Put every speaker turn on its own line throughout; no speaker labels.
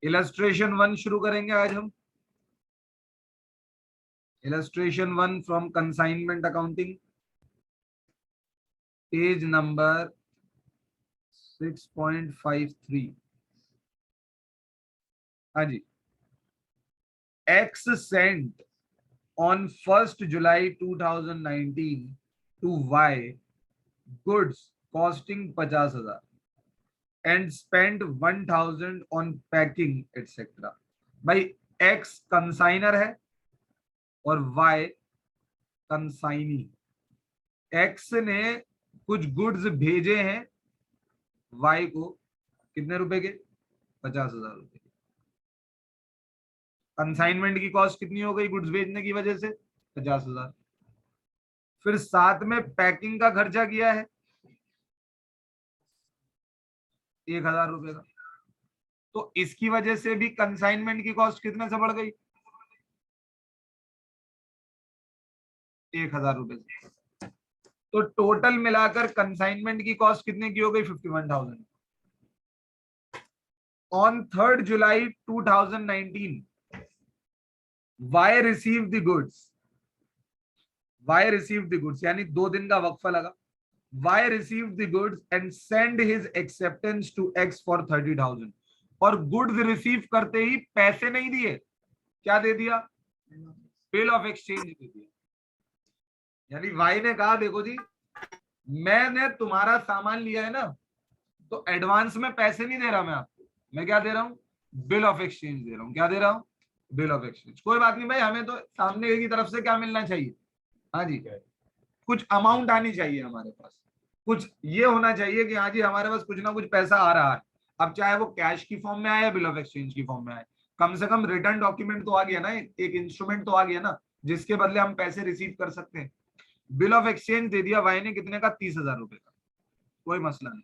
Illustration 1 शुरू करेंगे आज हम। Illustration 1 from consignment accounting, page number 6.53। हाँ जी। X sent on 1st July 2019 to Y goods costing 50,000 and spent 1,000 on packing etc। भाई X कंसाइनर है और Y कंसाइनी। X ने कुछ गुड्स भेजे हैं Y को, कितने रुपए के? 50,000 रुपए। कंसाइनमेंट की कॉस्ट कितनी हो गई गुड्स भेजने की वजह से? 50,000। फिर साथ में पैकिंग का खर्चा किया है 1,000 रुपए का। तो इसकी वजह से भी कंसाइनमेंट की कॉस्ट कितने से बढ़ गई? 1,000 रुपए से। तो टोटल मिलाकर कंसाइनमेंट की कॉस्ट कितने की हो गई? 51,000। On 3rd July 2019 we receive the goods, we receive the goods यानी 2 दिन का वक्फा लगा। We receive the goods and send his acceptance to X for 30,000। और गुड्स रिसीव करते ही पैसे नहीं दिए, क्या दे दिया? बिल ऑफ एक्सचेंज दे दिया। यानी वाई ने कहा देखो जी, मैंने तुम्हारा सामान लिया है ना, तो एडवांस में पैसे नहीं दे रहा मैं आपको, मैं क्या दे रहा हूं? बिल ऑफ एक्सचेंज दे रहा हूं। क्या दे रहा हूं? Bill of exchange. कोई बात नहीं भाई, हमें तो सामने की तरफ से क्या मिलना चाहिए? हाँ जी, कुछ अमाउंट आनी चाहिए हमारे पास, कुछ ये होना चाहिए कि हाँ जी हमारे पास कुछ ना कुछ पैसा आ रहा है। अब चाहे वो कैश की फॉर्म में आए या बिल ऑफ एक्सचेंज की फॉर्म में आए, कम से कम रिटर्न डॉक्यूमेंट तो आ गया ना, एक इंस्ट्रूमेंट तो आ गया ना जिसके बदले हम पैसे रिसीव कर सकते हैं। बिल ऑफ एक्सचेंज दे दिया वाई ने, कितने का? 30,000 रुपए का। कोई मसला नहीं।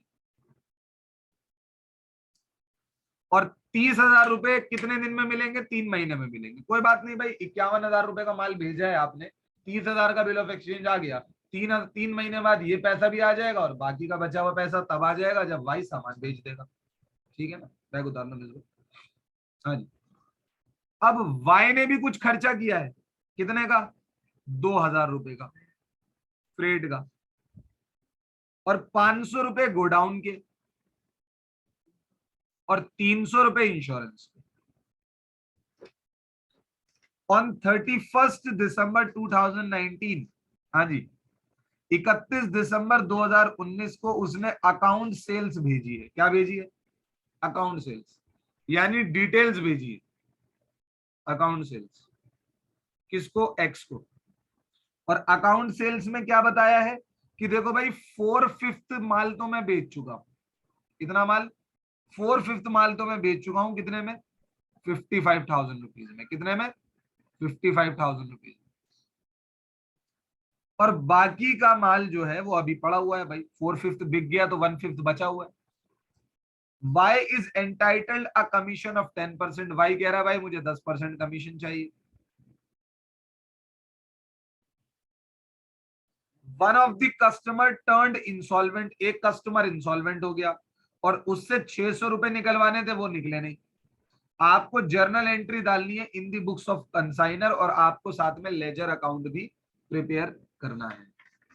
और 30,000 रुपए कितने दिन में मिलेंगे? 3 महीने में मिलेंगे। कोई बात नहीं भाई, 51,000 रुपए का माल भेजा है आपने, 30,000 का बिल ऑफ एक्सचेंज आ गया, 3 महीने बाद ये पैसा भी आ जाएगा और बाकी का बचा हुआ पैसा तब आ जाएगा जब भाई सामान बेच देगा। ठीक है ना? बैग उतारना मेरे को। हाँ जी। अब वाई ने भी कुछ खर्चा किया है, कितने का? 2,000 रुपए का फ्रेट का, और 500 रुपए गोडाउन के, और 300 रुपए इंश्योरेंस के। ऑन 31st दिसंबर 2019, हाँ जी, 31 दिसंबर 2019 को उसने अकाउंट सेल्स भेजी है। क्या भेजी है? अकाउंट सेल्स, यानी डिटेल्स भेजी है। अकाउंट सेल्स किसको? एक्स को। और अकाउंट सेल्स में क्या बताया है कि देखो भाई 4/5 माल तो मैं बेच चुका हूं। कितना माल? 4/5 माल तो मैं बेच चुका हूं। कितने में? 55,000 रुपीज में। कितने में? 55,000 रुपीज। और बाकी का माल जो है वो अभी पड़ा हुआ है भाई। 4/5 बिक गया तो 1/5 बचा हुआ है। Y is entitled a commission of 10%। Y कह रहा है भाई मुझे 10% कमीशन चाहिए। One of the customer turned insolvent, एक कस्टमर इंसॉल्वेंट हो गया और उससे 600 रुपए निकलवाने थे, वो निकले नहीं। आपको जर्नल एंट्री डालनी है इन दी बुक्स ऑफ कंसाइनर, और आपको साथ में लेजर अकाउंट भी प्रिपेयर करना है।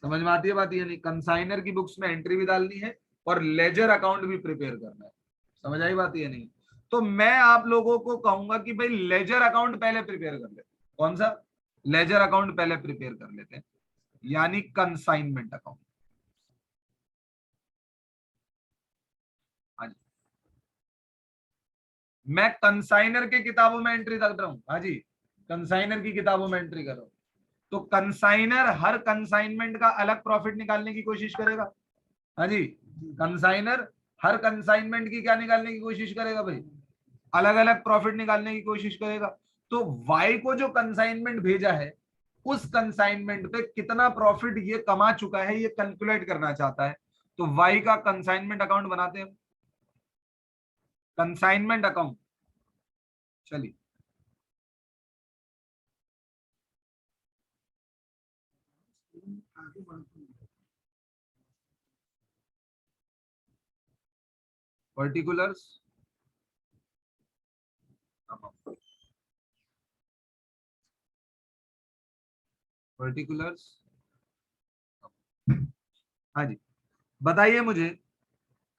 समझ में आती है बात? ये नहीं, कंसाइनर की बुक्स में एंट्री भी डालनी है और लेजर अकाउंट भी प्रिपेयर करना है। समझ आई बात? ये नहीं, तो मैं आप लोगों को कहूंगा कि भाई लेजर अकाउंट पहले प्रिपेयर कर लेते। कौन सा? लेजर अकाउंट पहले प्रिपेयर कर लेते हैं, यानी कंसाइनमेंट अकाउंट। हाँ जी, मैं कंसाइनर के किताबों में एंट्री कर रहा हूं। हाँ जी, कंसाइनर की किताबों में एंट्री कर रहा हूं। तो कंसाइनर हर कंसाइनमेंट का अलग प्रॉफिट निकालने की कोशिश करेगा। हाँ जी, कंसाइनर हर कंसाइनमेंट की क्या निकालने की कोशिश करेगा भाई? अलग अलग प्रॉफिट निकालने की कोशिश करेगा। तो वाई को जो कंसाइनमेंट भेजा है, उस कंसाइनमेंट पे कितना प्रॉफिट ये कमा चुका है ये कैलकुलेट करना चाहता है। तो वाई का कंसाइनमेंट अकाउंट बनाते हैं, कंसाइनमेंट अकाउंट। चलिए, पर्टिकुलर्स पर्टिकुलर्स। हाँ जी, बताइए मुझे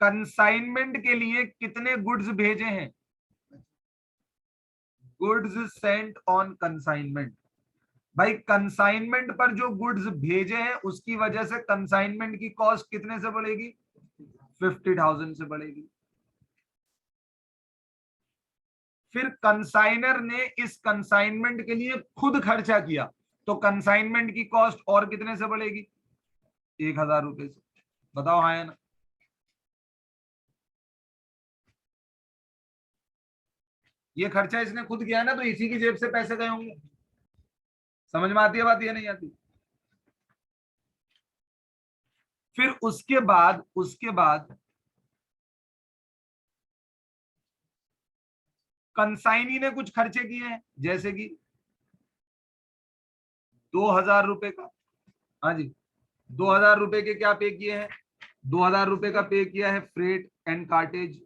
कंसाइनमेंट के लिए कितने गुड्स भेजे हैं? Goods Saint on consignment. भाई कंसाइनमेंट पर जो गुड्स भेजे हैं उसकी वजह से कंसाइनमेंट की कॉस्ट कितने से बढ़ेगी? 50,000 से बढ़ेगी। फिर कंसाइनर ने इस कंसाइनमेंट के लिए खुद खर्चा किया तो कंसाइनमेंट की कॉस्ट और कितने से बढ़ेगी? 1,000 रुपए से। बताओ हाँ या ना? ये खर्चा इसने खुद किया है ना, तो इसी की जेब से पैसे गए होंगे। समझ में आती है बात, ये नहीं आती? फिर उसके बाद कंसाइनी ने कुछ खर्चे किए हैं, जैसे कि 2,000 रुपए का। हाँ जी, 2,000 रुपए के क्या पे किए हैं? 2,000 रुपए का पे किया है फ्रेट एंड कार्टेज,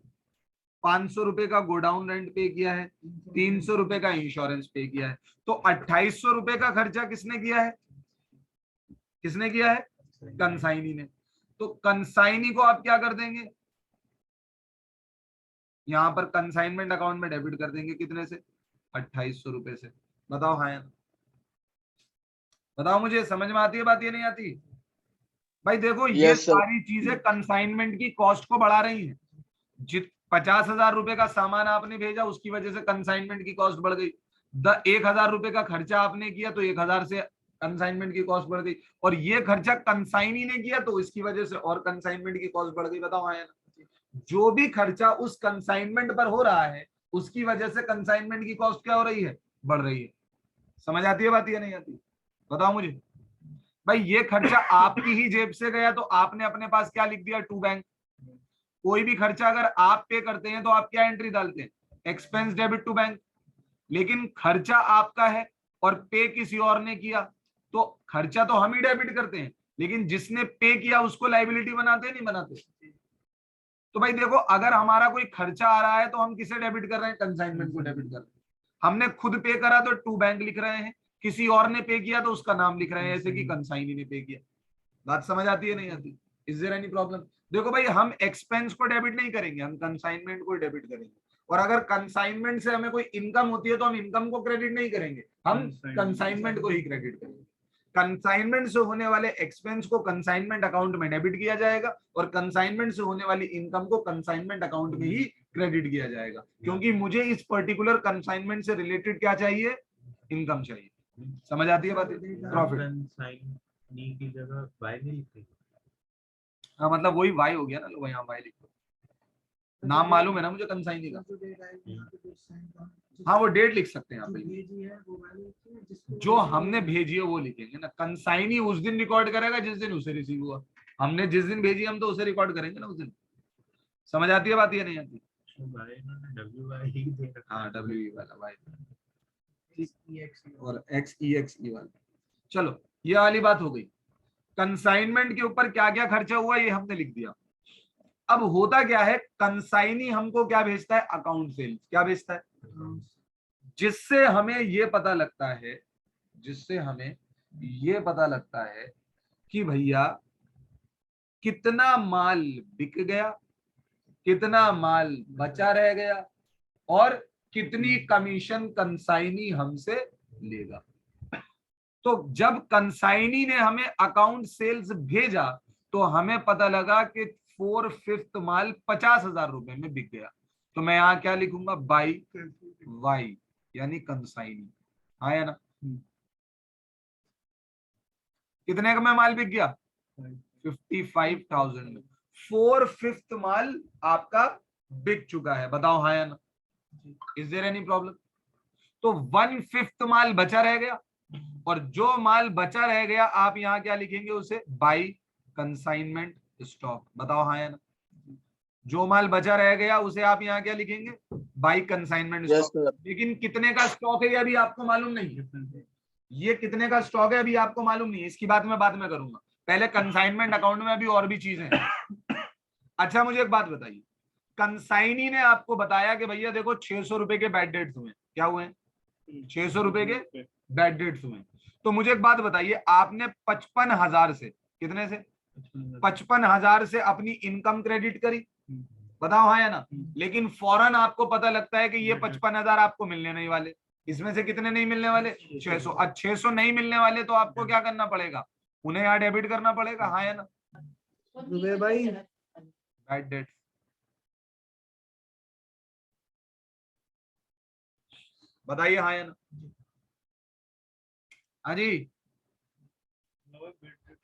500 रुपए का गोडाउन रेंट पे किया है, 300 रुपए का इंश्योरेंस पे किया है। तो 2,800 रुपए का खर्चा किसने किया है? किसने किया है? कंसाइनी ने। तो कंसाइनी को आप क्या कर देंगे? यहां पर कंसाइनमेंट अकाउंट में डेबिट कर देंगे, कितने से? 2,800 रुपए से। बताओ हाँ या ना? बताओ मुझे, समझ में आती है बात, ये नहीं आती? भाई देखो, ये
यस सर।
सारी चीजें कंसाइनमेंट की कॉस्ट को बढ़ा रही हैं। जित 50,000 रुपए का सामान आपने भेजा उसकी वजह से कंसाइनमेंट की कॉस्ट बढ़ गई। 1,000 रुपए का खर्चा आपने किया तो 1,000 से कंसाइनमेंट की कॉस्ट बढ़ गई। और ये खर्चा कंसाइनी ने किया तो इसकी वजह से और कंसाइनमेंट की कॉस्ट बढ़ गई। बताओ हाँ या ना? जो भी खर्चा उस कंसाइनमेंट पर हो रहा है उसकी वजह से कंसाइनमेंट की कॉस्ट क्या हो रही है? बढ़ रही है। समझ आती है बात, ये नहीं आती? बताओ मुझे। भाई ये खर्चा आपकी ही जेब से गया तो आपने अपने पास क्या लिख दिया? To bank. कोई भी खर्चा अगर आप पे करते हैं तो आप क्या एंट्री डालते हैं? Expense debit to bank. लेकिन खर्चा आपका है और पे किसी और ने किया, तो खर्चा तो हम ही डेबिट करते हैं, लेकिन जिसने पे किया उसको लाइबिलिटी बनाते नहीं बनाते? तो भाई देखो, अगर हमारा कोई खर्चा आ रहा है तो हम किसे डेबिट कर रहे हैं? कंसाइनमेंट को डेबिट कर रहे हैं। हमने खुद पे करा तो टू बैंक लिख रहे हैं, किसी और ने पे किया तो उसका नाम लिख रहे हैं, जैसे कि कंसाइनी ने पे किया। बात समझ आती है नहीं आती? Is there any problem? देखो भाई, हम एक्सपेंस को डेबिट नहीं करेंगे, हम कंसाइनमेंट को डेबिट करेंगे। और अगर कंसाइनमेंट से हमें कोई इनकम होती है तो हम इनकम को क्रेडिट नहीं करेंगे, हम कंसाइनमेंट को ही क्रेडिट करेंगे। कंसाइनमेंट से होने वाले एक्सपेंस को कंसाइनमेंट अकाउंट में डेबिट किया जाएगा और कंसाइनमेंट से होने वाली इनकम को कंसाइनमेंट अकाउंट में ही क्रेडिट किया जाएगा, क्योंकि मुझे इस पर्टिकुलर कंसाइनमेंट से रिलेटेड क्या चाहिए? इनकम चाहिए। समझ आती है बात? प्रॉफिट
की जगह वाई नहीं लिखते?
हाँ, मतलब वही वाई हो गया ना, लो यहाँ वाई लिखो। नाम मालूम है ना मुझे कंसाइनी का। हाँ, वो डेट लिख सकते हैं यहाँ पे। जो हमने भेजी है वो लिखेंगे ना। कंसाइनी उस दिन रिकॉर्ड करेगा जिस दिन उसे रिसीव हुआ। हमने जिस दिन भेजी हम तो उसे रिकॉर्ड करेंगे ना उस दिन। समझ आती है बात, ये नहीं आती? हाँ, डब्ल्यू वाला वाई और XEXE वाला। चलो, ये वाली बात हो गई। कंसाइनमेंट के ऊपर क्या क्या खर्चा हुआ ये हमने लिख दिया। अब होता क्या है, कंसाइनी हमको क्या भेजता है? Account sales. क्या भेजता है? जिससे हमें ये पता लगता है, जिससे हमें ये पता लगता है कि भैया कितना माल बिक गया, कितना माल बचा रह गया और कितनी कमीशन कंसाइनी हमसे लेगा। तो जब कंसाइनी ने हमें अकाउंट सेल्स भेजा तो हमें पता लगा कि 4/5 माल 50,000 रुपए में बिक गया। तो मैं यहां क्या लिखूंगा? बाई वाई, यानी कंसाइनी। आया ना? कितने का में माल बिक गया? 55,000 में 4/5 माल आपका बिक चुका है। बताओ हाँ या ना? Is there any problem? तो 1/5 माल बचा रह गया और जो माल बचा रह गया आप यहां क्या लिखेंगे? उसे बाई कंसाइनमेंट स्टॉक। बताओ हाँ या ना? जो माल बचा रह गया उसे आप यहां क्या लिखेंगे? By consignment stock. लेकिन कितने का स्टॉक है ये अभी आपको मालूम नहीं है। ये कितने का स्टॉक है अभी आपको मालूम नहीं है, इसकी बात मैं बाद में करूंगा। पहले कंसाइनमेंट अकाउंट में अभी और भी चीजें हैं। अच्छा, मुझे एक बात बताइए, कंसाइनी ने आपको बताया कि भैया देखो 600 रुपए के बैड डेट्स हुए। क्या हुए? 600 रुपए के बैड डेट्स हुए। तो मुझे एक बात बताइए, आपने 55,000 से, कितने से, 55,000 से अपनी इनकम क्रेडिट करी, बताओ हाँ या ना। लेकिन फौरन आपको पता लगता है कि ये 55,000 आपको मिलने नहीं वाले, इसमें से कितने नहीं मिलने वाले, 600। अब 600 नहीं मिलने वाले तो आपको क्या करना पड़ेगा, उन्हें यहाँ डेबिट करना पड़ेगा, हाँ या ना।
भाई
बैड डेट, बताइए हाँ या ना। हाँ जी,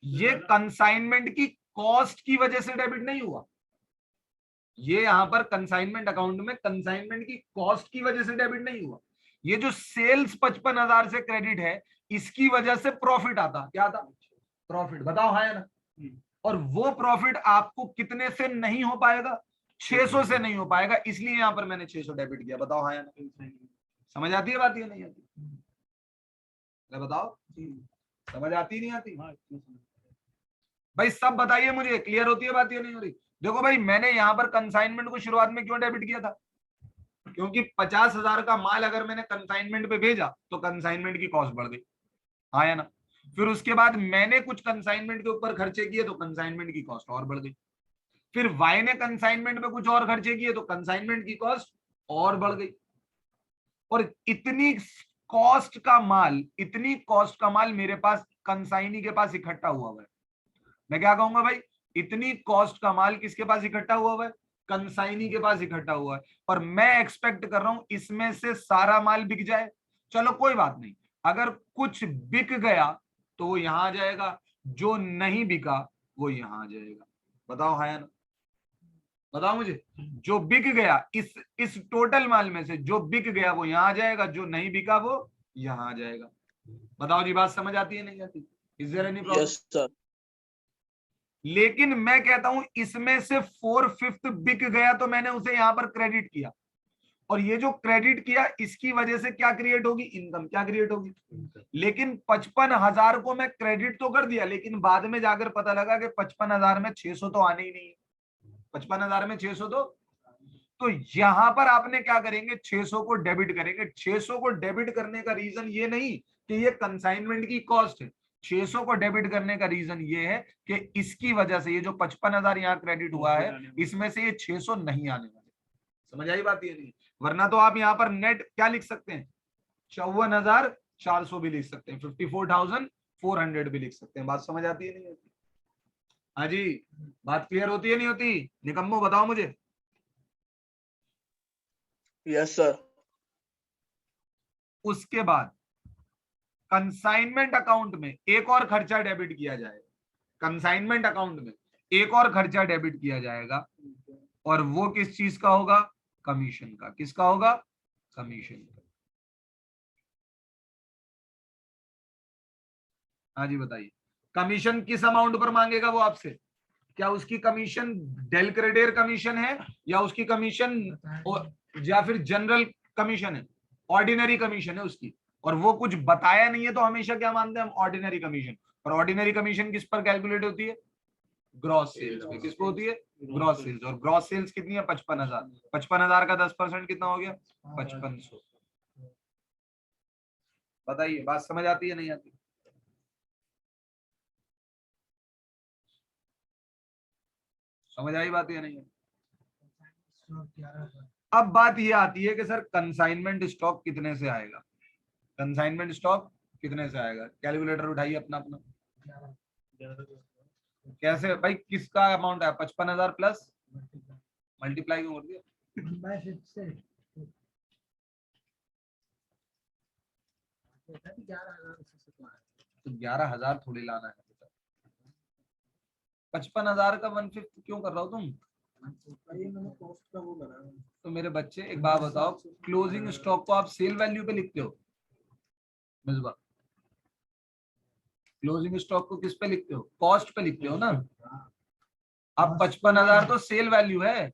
ये कंसाइनमेंट की कॉस्ट की वजह से डेबिट नहीं हुआ, ये यहां पर कंसाइनमेंट अकाउंट में कंसाइनमेंट की कॉस्ट की वजह से डेबिट नहीं हुआ। ये जो सेल्स 55,000 से क्रेडिट है, इसकी वजह से प्रॉफिट आता, क्या आता, प्रॉफिट, बताओ हाँ या ना। और वो प्रॉफिट आपको कितने से नहीं हो पाएगा, 600 से नहीं हो पाएगा, इसलिए यहां पर मैंने 600 डेबिट किया, बताओ हाँ या ना। समझ आती है बात, ये नहीं आती, बताओ समझ आती नहीं आती भाई, सब बताइए मुझे, क्लियर होती है बात ये नहीं हो रही। देखो भाई, मैंने यहां पर कंसाइनमेंट को शुरुआत में क्यों डेबिट किया था, क्योंकि 50,000 का माल अगर मैंने कंसाइनमेंट पे भेजा तो कंसाइनमेंट की कॉस्ट बढ़ गई, हाँ या ना। फिर उसके बाद मैंने कुछ कंसाइनमेंट के ऊपर खर्चे किए तो कंसाइनमेंट की कॉस्ट और बढ़ गई। फिर वाई ने कंसाइनमेंट पे कुछ और खर्चे किए तो कंसाइनमेंट की कॉस्ट और बढ़ गई। और इतनी कॉस्ट का माल मेरे पास कंसाइनी के पास इकट्ठा हुआ है। मैं क्या कहूंगा भाई, इतनी कॉस्ट का माल किसके पास इकट्ठा हुआ है, कंसाइनी के पास इकट्ठा हुआ है। और मैं एक्सपेक्ट कर रहा हूं इसमें से सारा माल बिक जाए। चलो कोई बात नहीं, अगर कुछ बिक गया तो वो यहां आ जाएगा, जो नहीं बिका वो यहां आ जाएगा, बताओ हाँ या ना। बताओ मुझे, जो बिक गया इस टोटल माल में से जो बिक गया वो यहां आ जाएगा, जो नहीं बिका वो यहां आ जाएगा। बताओ जी, बात समझ आती है नहीं आती, is there any problem.
Yes sir.
लेकिन मैं कहता हूं इसमें से 4/5 बिक गया तो मैंने उसे यहां पर क्रेडिट किया, और ये जो क्रेडिट किया इसकी वजह से क्या क्रिएट होगी, इनकम क्या क्रिएट होगी। लेकिन 55,000 को मैं क्रेडिट तो कर दिया, लेकिन बाद में जाकर पता लगा कि 55,000 में 600 तो आने ही नहीं है, 55,000 में 600 तो यहां पर आपने क्या करेंगे, 600 को डेबिट करेंगे। 600 को डेबिट करने का रीजन ये नहीं कि ये कंसाइनमेंट की कॉस्ट है, 600 को डेबिट करने का रीजन ये है कि इसकी वजह से ये जो 55,000 यहाँ क्रेडिट हुआ है, इसमें से ये 600 नहीं आने वाले। समझ आई बात ये नहीं, वरना तो आप यहाँ पर नेट क्या लिख सकते हैं, 54,400 भी लिख सकते हैं, 54,400 भी लिख सकते हैं। बात समझ आती है नहीं आती, हाँ जी, बात क्लियर होती है नहीं होती, निकम्मो बताओ मुझे।
Yes sir.
उसके बाद कंसाइनमेंट अकाउंट में एक और खर्चा डेबिट किया जाएगा, कंसाइनमेंट अकाउंट में एक और खर्चा डेबिट किया जाएगा, और वो किस चीज का होगा, कमीशन का। किसका होगा, कमीशन का। हाँ जी बताइए, कमीशन किस अमाउंट पर मांगेगा वो आपसे, क्या उसकी कमीशन डेल क्रेडियर कमीशन है, या उसकी कमीशन या फिर जनरल कमीशन है, ऑर्डिनरी कमीशन है उसकी। और वो कुछ बताया नहीं है तो हमेशा क्या मानते हैं हम, ऑर्डिनरी कमीशन। और ऑर्डिनरी कमीशन किस पर कैलकुलेट होती है, ग्रॉस सेल्स पे। किस पे होती है, ग्रॉस सेल्स। और ग्रॉस सेल्स कितनी है, 55,000। 55,000 का 10% कितना हो गया, 5500। बताइए, बात समझ आती है नहीं आती, समझ आई बात या नहीं। अब बात ये आती है कि सर कंसाइनमेंट स्टॉक कितने से आएगा, कंसाइनमेंट स्टॉक कितने से आएगा। कैलकुलेटर उठाइए अपना अपना, कैसे भाई, किसका अमाउंट है, 55,000 प्लस मल्टीप्लाई क्यों कर दिया, तो 11,000 थोड़ी लाना है, 55,000 का 1/5 क्यों कर रहा हो तुम। तो मेरे बच्चे एक बात बताओ, क्लोजिंग स्टॉक को आप सेल वैल्यू पे लिखते हो, मिसबा, क्लोजिंग स्टॉक को किस पे लिखते हो, कॉस्ट पे लिखते हो ना। अब 55,000 तो सेल वैल्यू है,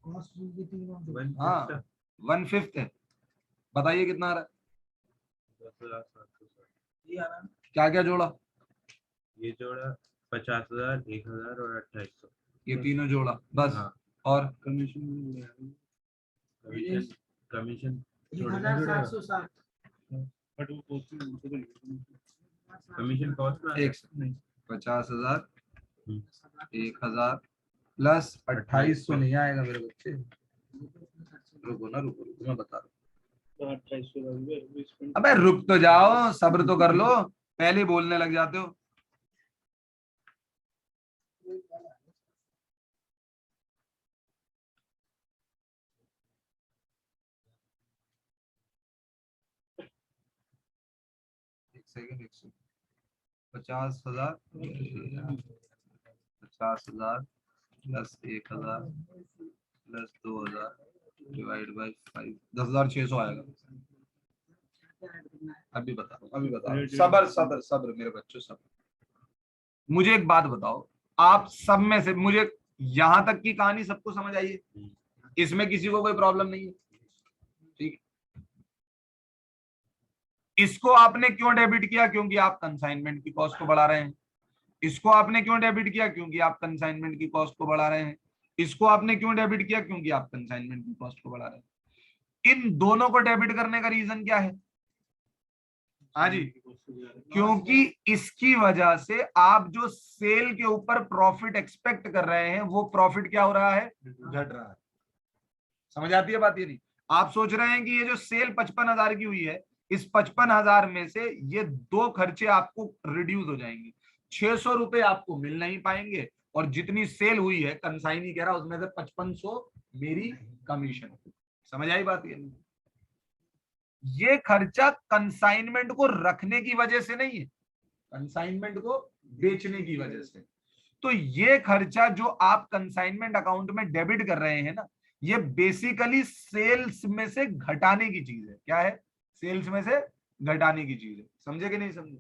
हाँ 1/5 है। बताइए कितना आ रहा है, क्या क्या जोड़ा,
ये जोड़ा 50,000, 1,000 और 2,800,
ये तीनों जोड़ा बस।
हाँ।
और
कमीशन जोड़ना कमीशन कॉस्ट में
एक नहीं 50,000 1,000 प्लस 2800 नहीं आएगा मेरे बच्चे। रुको ना, रुको रुको, मैं बता रहा हूँ। अबे रुक तो जाओ, सब्र तो कर लो, पहले ही बोलने लग जाते हो। एक second, 50,000 50,000 plus 1,000 plus 2,000 divide by 5, 10,600 आएगा। अभी बता रहा हूँ, अभी बता रहा हूँ। सब्र सब्र सब्र मेरे बच्चों, सब्र। मुझे एक बात बताओ, आप सब में से मुझे यहां तक की कहानी सबको समझ आई है? इसमें किसी को कोई प्रॉब्लम नहीं है? ठीक है। इसको आपने क्यों डेबिट किया? क्योंकि आप कंसाइनमेंट की कॉस्ट को बढ़ा रहे हैं। इसको आपने क्यों डेबिट किया? क्योंकि आप कंसाइनमेंट की कॉस्ट को बढ़ा रहे हैं। इसको आपने क्यों डेबिट किया? क्योंकि आप कंसाइनमेंट की कॉस्ट को बढ़ा रहे हैं। इन दोनों को डेबिट करने का रीजन क्या है? हाँ जी, क्योंकि इसकी वजह से आप जो सेल के ऊपर प्रॉफिट एक्सपेक्ट कर रहे हैं, वो प्रॉफिट क्या हो रहा है? घट रहा है। समझ आती है बात? ये नहीं, आप सोच रहे हैं कि ये जो सेल 55,000 की हुई है, इस 55,000 में से ये दो खर्चे आपको रिड्यूस हो जाएंगे। 600 रुपए आपको मिल नहीं पाएंगे, और जितनी सेल हुई है, कंसाइनी कह रहा, उसमें से 5500 मेरी कमीशन। समझ आई बात? ये खर्चा कंसाइनमेंट को रखने की वजह से नहीं है, कंसाइनमेंट को बेचने की वजह से। तो ये खर्चा जो आप कंसाइनमेंट अकाउंट में डेबिट कर रहे हैं ना, ये बेसिकली सेल्स में से घटाने की चीज है। क्या है? सेल्स में से घटाने की चीज है। समझे कि नहीं समझे?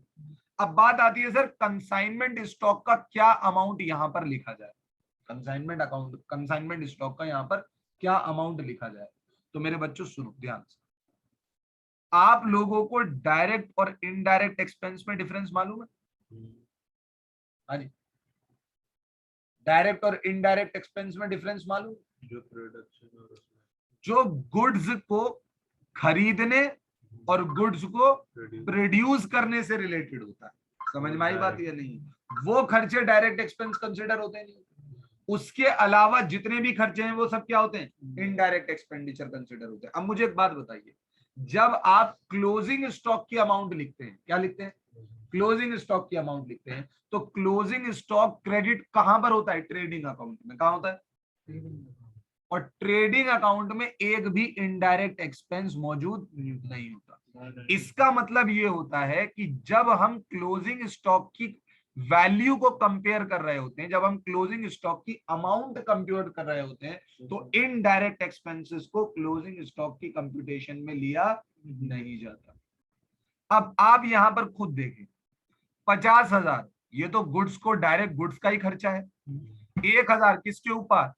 अब बात आती है सर, कंसाइनमेंट स्टॉक का क्या अमाउंट यहां पर लिखा जाए? कंसाइनमेंट अकाउंट, कंसाइनमेंट स्टॉक का यहां पर क्या अमाउंट लिखा जाए? तो मेरे बच्चों सुनो ध्यान से, आप लोगों को डायरेक्ट और इनडायरेक्ट एक्सपेंस में डिफरेंस मालूम है? हाँ जी, डायरेक्ट और इनडायरेक्ट एक्सपेंस में डिफरेंस मालूम है?
जो प्रोडक्शन और
जो गुड्स को खरीदने और गुड्स को प्रोड्यूस करने से रिलेटेड होता है। समझ में आई बात? या नहीं? वो खर्चे डायरेक्ट एक्सपेंस कंसिडर होते हैं। उसके अलावा जितने भी खर्चे हैं वो सब क्या होते हैं? इनडायरेक्ट एक्सपेंडिचर कंसिडर होते हैं। अब मुझे एक बात बताइए, जब आप क्लोजिंग स्टॉक की अमाउंट लिखते हैं, क्या लिखते हैं? क्लोजिंग स्टॉक की अमाउंट लिखते हैं, तो क्लोजिंग स्टॉक क्रेडिट कहां पर होता है? ट्रेडिंग अकाउंट में। कहां होता है? और ट्रेडिंग अकाउंट में एक भी इनडायरेक्ट एक्सपेंस मौजूद नहीं होता। इसका मतलब ये होता है कि जब हम क्लोजिंग स्टॉक की वैल्यू को कंपेयर कर रहे होते हैं, जब हम क्लोजिंग स्टॉक की अमाउंट कंप्यूट कर रहे होते हैं, तो इनडायरेक्ट एक्सपेंसेस को क्लोजिंग स्टॉक की कंप्यूटेशन में लिया नहीं जाता। अब आप यहां पर खुद देखें, 50,000 ये तो गुड्स को, डायरेक्ट गुड्स का ही खर्चा है। 1,000 किसके ऊपर?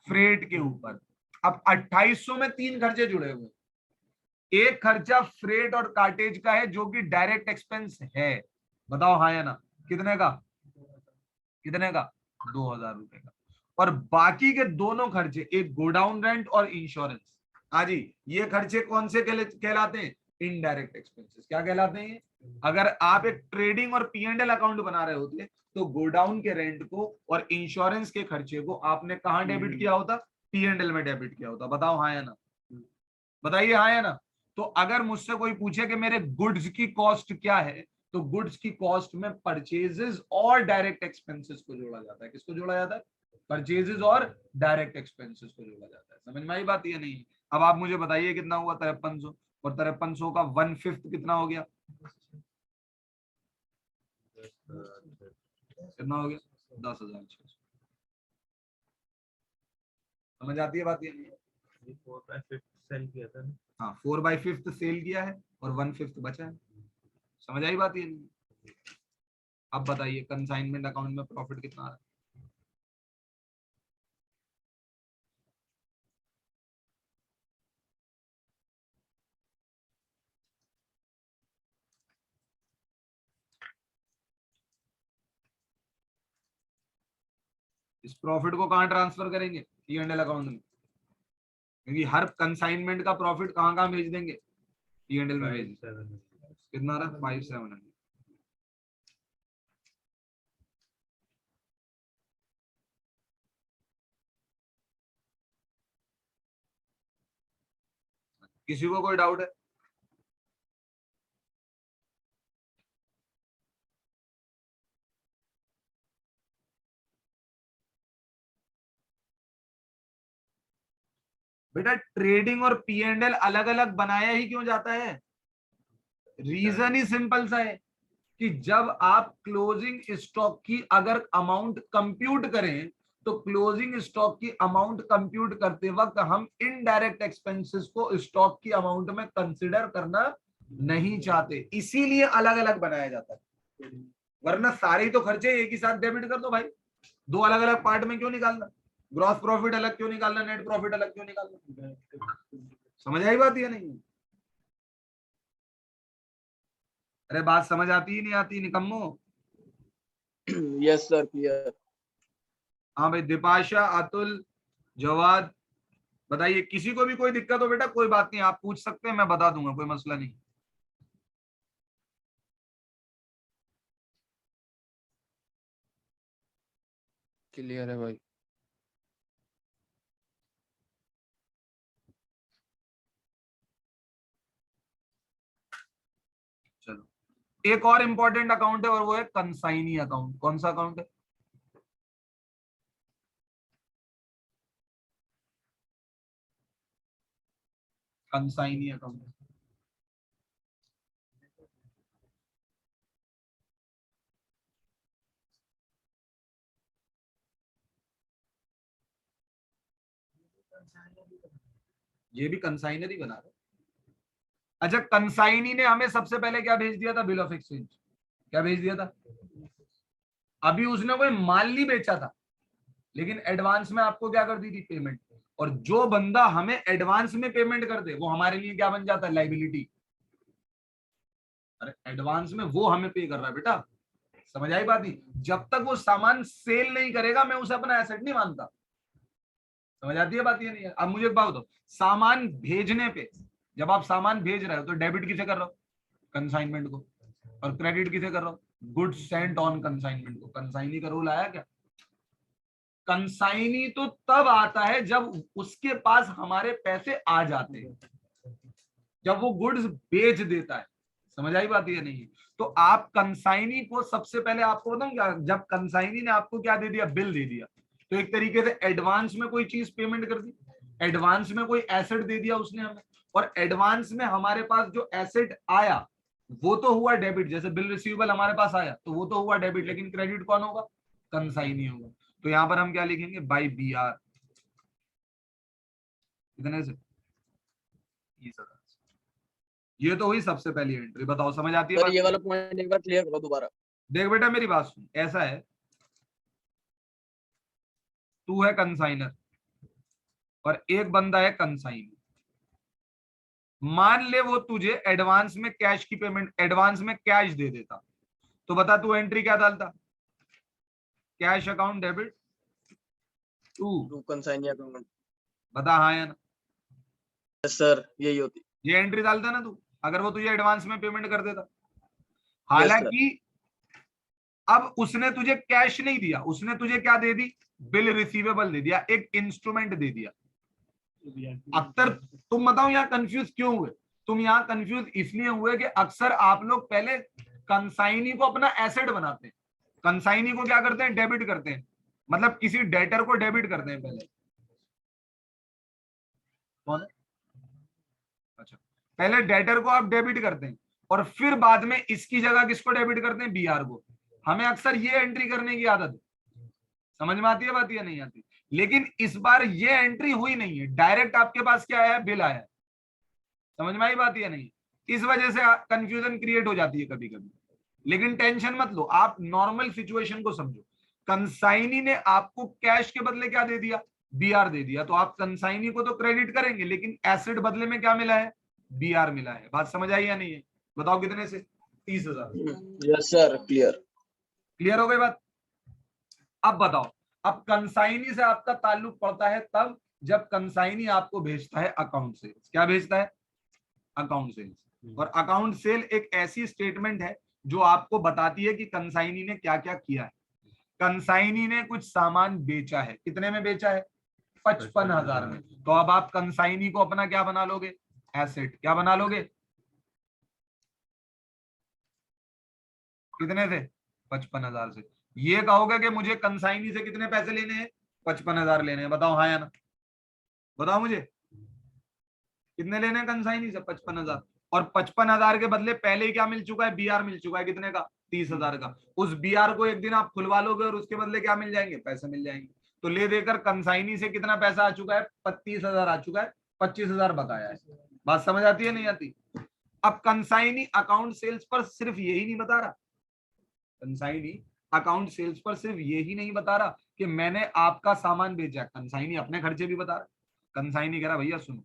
फ्रेट के ऊपर। अब 2800 में 3 खर्चे जुड़े हुए। एक खर्चा फ्रेट और कार्टेज का है, जो कि डायरेक्ट एक्सपेंस है। बताओ हाँ या ना? कितने का? कितने का? 2,000 रुपए का। और बाकी के दोनों खर्चे, एक गोडाउन रेंट और इंश्योरेंस, हाँ जी, ये खर्चे कौन से कहलाते हैं? Indirect expenses. क्या कहलाते हैं? अगर आप एक ट्रेडिंग और P&L अकाउंट बना रहे होते, तो गोडाउन के रेंट को और इंश्योरेंस के खर्चे को आपने कहां डेबिट किया होता? P&L में डेबिट किया होता। बताओ हाँ या ना? बताइए हाँ या ना? तो अगर मुझसे कोई पूछे कि मेरे गुड्स की कॉस्ट क्या है, तो गुड्स की कॉस्ट में परचेजेस और डायरेक्ट एक्सपेंसेस को जोड़ा जाता है। किसको जोड़ा जाता है? परचेजेस और डायरेक्ट एक्सपेंसेस को जोड़ा जाता है। समझ में आई बात? ये नहीं? अब आप मुझे बताइए कितना हुआ? 5300, और 5300 का 1/5 कितना हो गया? कितना हो गया? 10,600। समझ आती है बात? ये नहीं?
4/5 सेल किया था ना?
हाँ, 4/5 सेल किया है और 1/5 बचा है। समझ आई बात? ये नहीं? अब बताइए कंसाइनमेंट अकाउंट में प्रॉफिट कितना आ रहा है? इस प्रॉफिट को कहां ट्रांसफर करेंगे? P&L अकाउंट में, क्योंकि हर कंसाइनमेंट का प्रॉफिट कहां कहां भेज देंगे? P&L में भेज देंगे। कितना आ रहा? 5700। किसी को कोई डाउट है? बेटा ट्रेडिंग और P&L अलग अलग बनाया ही क्यों जाता है? रीजन ही सिंपल सा है कि जब आप क्लोजिंग स्टॉक की अगर अमाउंट कंप्यूट करें तो क्लोजिंग स्टॉक की अमाउंट कंप्यूट करते वक्त हम इनडायरेक्ट एक्सपेंसेस को स्टॉक की अमाउंट में कंसिडर करना नहीं चाहते, इसीलिए अलग अलग बनाया जाता है। वरना सारे तो खर्चे एक ही साथ डेबिट कर दो भाई, दो अलग अलग पार्ट में क्यों निकालना? ग्रॉस प्रॉफिट अलग क्यों निकालना, नेट प्रॉफिट अलग क्यों निकालना? समझ आई बात या नहीं? अरे बात समझ आती ही नहीं आती निकम्मो?
Yes sir, clear.
हाँ भाई, दिपाशा, अतुल, जवाद, बताइए। किसी को भी कोई दिक्कत हो बेटा कोई बात नहीं, आप पूछ सकते हैं, मैं बता दूंगा, कोई मसला नहीं।
क्लियर है भाई।
चलो, एक और इंपॉर्टेंट अकाउंट है और वो है कंसाइनी अकाउंट। कौन सा अकाउंट है? Consignee account. ये भी कंसाइनर ही बना रहे। अच्छा, कंसाइनी ने हमें सबसे पहले क्या भेज दिया था? Bill of exchange. क्या भेज दिया था? अभी उसने कोई माल नहीं बेचा था, लेकिन एडवांस में आपको क्या कर दी थी? पेमेंट। और जो बंदा हमें एडवांस में पेमेंट कर दे वो हमारे लिए क्या बन जाता है? लाइबिलिटी। अरे एडवांस में वो हमें पे कर रहा है बेटा, समझ आई बात? ही जब तक वो सामान सेल नहीं करेगा मैं उसे अपना एसेट नहीं मानता। समझ आती है बात? ये नहीं है? अब मुझे एक बात बताओ, सामान भेजने पे जब आप सामान भेज रहे हो तो डेबिट किसे कर रहे हो? कंसाइनमेंट को। और क्रेडिट किसे कर रहा हो? गुड्स सेंट ऑन कंसाइनमेंट को। कंसाइनी का रूल आया क्या? कंसाइनी तो तब आता है जब उसके पास हमारे पैसे आ जाते हैं, जब वो गुड्स बेच देता है। समझ आई बात? ये नहीं? तो आप कंसाइनी को सबसे पहले आपको बताऊं क्या, जब कंसाइनी ने आपको क्या दे दिया? बिल दे दिया, तो एक तरीके से एडवांस में कोई चीज पेमेंट कर दी, एडवांस में कोई एसेट दे दिया उसने हमें, और एडवांस में हमारे पास जो एसेट आया वो तो हुआ डेबिट। जैसे बिल रिसीवेबल हमारे पास आया तो वो तो हुआ डेबिट, लेकिन क्रेडिट कौन होगा? कंसाइनी होगा। तो यहां पर हम क्या लिखेंगे? By BR। कितने से? 30,000। ये तो हुई सबसे पहली एंट्री। बताओ समझ आती है
सर
बात?
ये वाला पॉइंट एक बार क्लियर करो दोबारा।
देख बेटा मेरी बात सुन, ऐसा है, तू है कंसाइनर और एक बंदा है कंसाइनर। मान ले वो तुझे एडवांस में कैश की पेमेंट, एडवांस में कैश दे देता, तो बता तू एंट्री क्या डालता? Cash account debit to.
Consignee account.
बता हाँ या ना?
यस सर, यही होती।
ये एंट्री डालता ना तू, अगर वो तुझे एडवांस में पेमेंट कर देता।
Yes sir.
हालांकि अब उसने तुझे कैश नहीं दिया, उसने तुझे क्या दे दी? बिल रिसीवेबल दे दिया, एक इंस्ट्रूमेंट दे दिया। अक्सर तुम बताओ यहाँ कंफ्यूज क्यों हुए? तुम यहाँ कंफ्यूज इसलिए हुए कि अक्सर आप लोग पहले कंसाइनी को अपना एसेट बनाते हैं, कंसाइनी को क्या करते हैं? डेबिट करते हैं, मतलब किसी डेटर को डेबिट करते हैं पहले। कौन है? अच्छा, पहले डेटर को आप डेबिट करते हैं और फिर बाद में इसकी जगह किसको डेबिट करते हैं? BR को। हमें अक्सर ये एंट्री करने की आदत है। समझ में आती है बात या नहीं आती? लेकिन इस बार ये एंट्री हुई नहीं है, डायरेक्ट आपके पास क्या आया है? बिल आया है। समझ में आई बात या नहीं? इस वजह से कंफ्यूजन क्रिएट हो जाती है कभी कभी, लेकिन टेंशन मत लो, आप नॉर्मल सिचुएशन को समझो। कंसाइनी ने आपको कैश के बदले क्या दे दिया? BR दे दिया, तो आप कंसाइनी को तो क्रेडिट करेंगे, लेकिन एसेट बदले में क्या मिला है? BR मिला है। बात समझ आई या नहीं है? बताओ कितने से? 30,000।
Yes sir, clear.
क्लियर हो गई बात? अब बताओ, अब कंसाइनी से आपका ताल्लुक पड़ता है तब जब कंसाइनी आपको भेजता है अकाउंट से। क्या भेजता है? अकाउंट से। और अकाउंट सेल एक ऐसी स्टेटमेंट है जो आपको बताती है कि कंसाइनी ने क्या क्या किया है। कंसाइनी ने कुछ सामान बेचा है, कितने में बेचा है? 55,000 में। तो अब आप कंसाइनी को अपना क्या बना लोगे? एसेट। क्या बना लोगे? कितने से? 55,000 से। ये कहोगे कि मुझे कंसाइनी से कितने पैसे लेने हैं? 55,000 लेने हैं। बताओ हाँ या ना? बताओ मुझे कितने लेने हैं कंसाइनी से? 55,000। और 55,000 के बदले पहले ही क्या मिल चुका है? बीआर मिल चुका है। कितने का? 30,000 का। उस बीआर को एक दिन आप खुलवा लोगे और उसके बदले क्या मिल जाएंगे? पैसे मिल जाएंगे। तो ले देकर कंसाइनी से कितना पैसा आ चुका है? 35,000 आ चुका है। 25,000 बकाया है। बात समझ आती है नहीं आती? अब कंसाइनी अकाउंट सेल्स पर सिर्फ यही नहीं बता रहा, कंसाइनी अकाउंट सेल्स पर सिर्फ यही नहीं बता रहा कि मैंने आपका सामान बेचा, कंसाइनी अपने खर्चे भी बता रहा। कंसाइनी कह रहा भैया सुनो,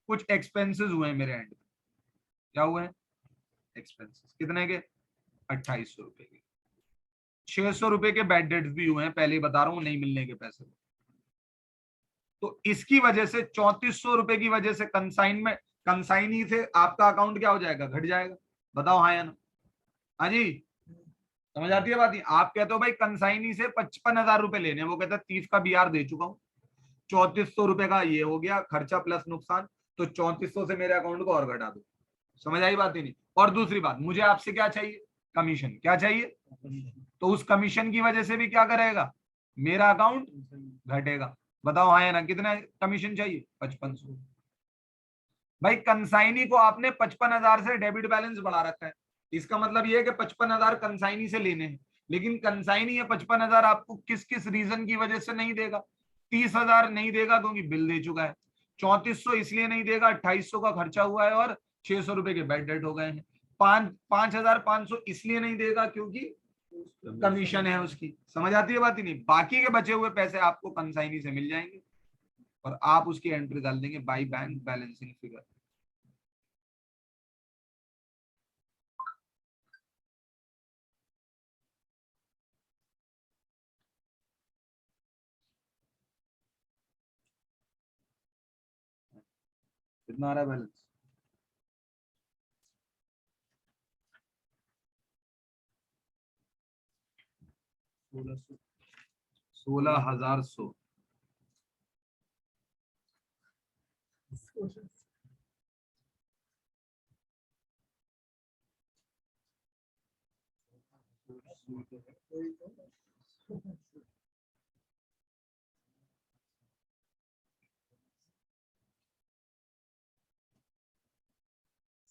कुछ एक्सपेंसेस हुए हैं मेरे एंड में। क्या हुए हैं? एक्सपेंसेस। कितने के? 2800 रुपए के। 600 रुपए के बैड डेट्स भी हुए हैं, पहले ही बता रहा हूं, नहीं मिलने के पैसे। तो इसकी वजह से 3400 रुपए की वजह से कंसाइनमेंट, कंसाइनी से आपका अकाउंट क्या हो जाएगा? घट जाएगा। बताओ हाँ या ना? हाँ जी, समझ आती है बात? आप कहते हो भाई कंसाइनी से 55,000 रुपए लेने, वो कहता है 30 का बीआर दे चुका हूँ, 3400 रुपए का ये हो गया खर्चा प्लस नुकसान, तो 3400 से मेरे अकाउंट को और घटा दो। समझ आई बात ही नहीं? और दूसरी बात, मुझे आपसे क्या चाहिए? कमीशन। क्या चाहिए? तो उस कमीशन की वजह से भी क्या करेगा? मेरा अकाउंट घटेगा। बताओ हाँ या ना? कितना कमीशन चाहिए? 5500। भाई कंसाइनी को आपने 55,000 से डेबिट बैलेंस बढ़ा रखा है, इसका मतलब ये है कि 55,000 कंसाइनी से लेने हैं, लेकिन कंसाइनी ये 55,000 आपको किस किस रीजन की वजह से नहीं देगा? 30,000 नहीं देगा क्योंकि बिल दे चुका है, 3400 इसलिए नहीं देगा, 2800 का खर्चा हुआ है और 600 रुपए के बैड डेट हो गए हैं, 5,500 इसलिए नहीं देगा क्योंकि कमीशन है उसकी। समझ आती है बात ही नहीं? बाकी के बचे हुए पैसे आपको कंसाइनी से मिल जाएंगे और आप उसकी एंट्री डाल देंगे बाई बैंक बैलेंसिंग फिगर। कितना आ रहा है बैलेंस? 16,100।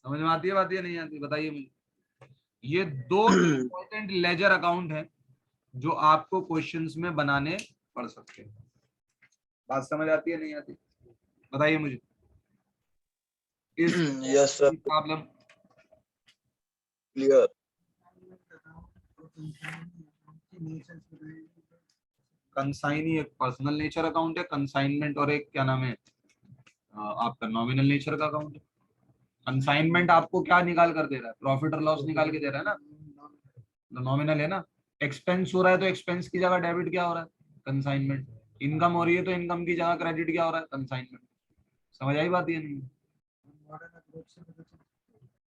समझ में आती है बात या नहीं आती? बताइए मुझे। ये दो इंपॉर्टेंट लेजर अकाउंट है जो आपको क्वेश्चंस में बनाने पड़ सकते हैं। बात समझ आती है नहीं आती? बताइए मुझे। इस
yes sir,
problem.
Clear.
Consignee एक पर्सनल नेचर अकाउंट है, कंसाइनमेंट और एक क्या नाम है आपका नॉमिनल नेचर का अकाउंट है। कंसाइनमेंट आपको क्या निकाल कर दे रहा है? प्रॉफिट और लॉस निकाल के दे रहा है ना, तो नॉमिनल है ना। एक्सपेंस हो रहा है तो एक्सपेंस की जगह डेबिट क्या हो रहा है? कंसाइनमेंट। इनकम हो रही है तो इनकम की जगह क्रेडिट क्या हो रहा है? कंसाइनमेंट। समझ आई बात ये नहीं?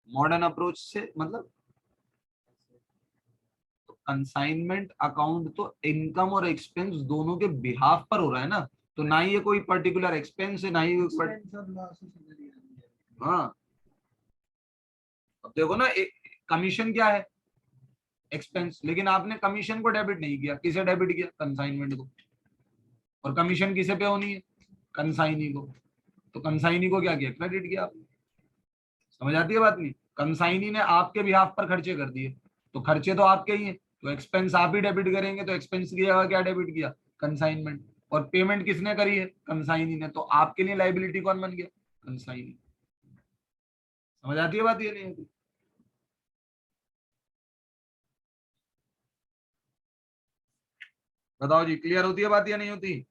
मॉडर्न अप्रोच से मतलब कंसाइनमेंट अकाउंट तो इनकम और एक्सपेंस दोनों के बिहाफ पर हो रहा है ना, तो ना ही ये कोई पर्टिकुलर एक्सपेंस है ना ही हाँ। अब देखो ना, कमीशन क्या है? एक्सपेंस। लेकिन आपने कमीशन को डेबिट नहीं किया, किसे डेबिट किया? कंसाइनमेंट को। और कमीशन किसे पे होनी है? कंसाइनी को। तो कंसाइनी को क्या किया? क्रेडिट किया आपने। समझ आती है बात नहीं? कंसाइनी ने आपके बिहाफ पर खर्चे कर दिए, तो खर्चे तो आपके ही हैं, तो एक्सपेंस आप ही डेबिट करेंगे, तो एक्सपेंस की जगह क्या डेबिट किया? कंसाइनमेंट। और पेमेंट किसने करी है? कंसाइनी ने, तो आपके लिए लाइबिलिटी कौन बन गया? कंसाइनी। समझ आती है बात ये नहीं आती? बताओ जी, क्लियर होती है बात या नहीं होती?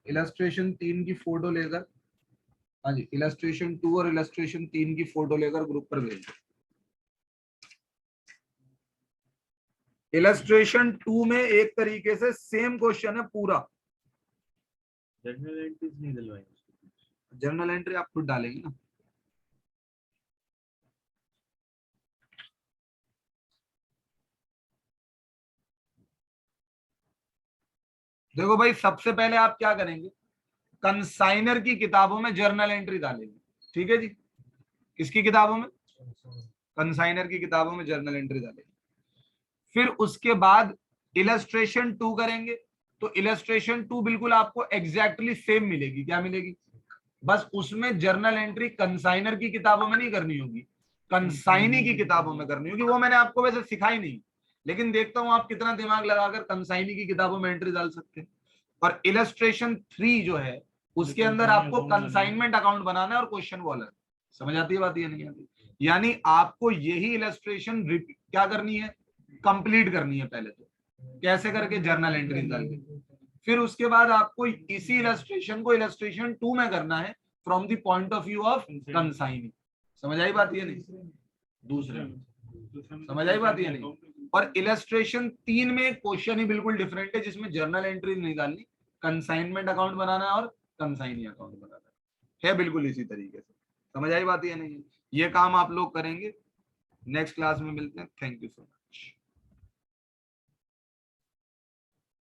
इलस्ट्रेशन 3 की फोटो लेकर, हाँ जी, इलस्ट्रेशन 2 और इलस्ट्रेशन 3 की फोटो लेकर ग्रुप पर भेज दो। इलस्ट्रेशन 2 में एक तरीके से सेम क्वेश्चन है पूरा।
जर्नल एंट्रीज नहीं डलवाएंगे।
जर्नल एंट्री आप खुद डालेंगे ना। देखो भाई, सबसे पहले आप क्या करेंगे, कंसाइनर की किताबों में जर्नल एंट्री डालेंगे। ठीक है जी, किसकी किताबों में? कंसाइनर की किताबों में जर्नल एंट्री डालेंगे। फिर उसके बाद इलस्ट्रेशन 2 करेंगे, तो इलस्ट्रेशन 2 बिल्कुल आपको एग्जैक्टली सेम मिलेगी। क्या मिलेगी? बस उसमें जर्नल एंट्री कंसाइनर की किताबों में नहीं करनी होगी, कंसाइनी की किताबों में करनी होगी। वो मैंने आपको वैसे सिखाई नहीं, लेकिन देखता हूं आप कितना दिमाग लगाकर कंसाइनी की किताबों में एंट्री डाल सकते हैं। और इलस्ट्रेशन 3 जो है उसके अंदर आपको कंसाइनमेंट अकाउंट बनाना है और क्वेश्चन वॉलर। समझ आती है बात या नहीं आती? यानी आपको यही इलस्ट्रेशन क्या करनी है, कंप्लीट करनी है। पहले तो कैसे करके, जर्नल एंट्री डाल के। फिर उसके बाद आपको इसी इलस्ट्रेशन को इलस्ट्रेशन 2 में करना है from the point of view of consignee. समझ आई बात या नहीं? दूसरे समझ आई बात या नहीं? और इलस्ट्रेशन 3 में क्वेश्चन ही बिल्कुल डिफरेंट है, जिसमें जर्नल एंट्री नहीं डालनी, कंसाइनमेंट अकाउंट बनाना है और कंसाइनी अकाउंट बनाना है बिल्कुल इसी तरीके से। समझ आई बात या नहीं? ये काम आप लोग करेंगे। नेक्स्ट क्लास में मिलते हैं। Thank you so much.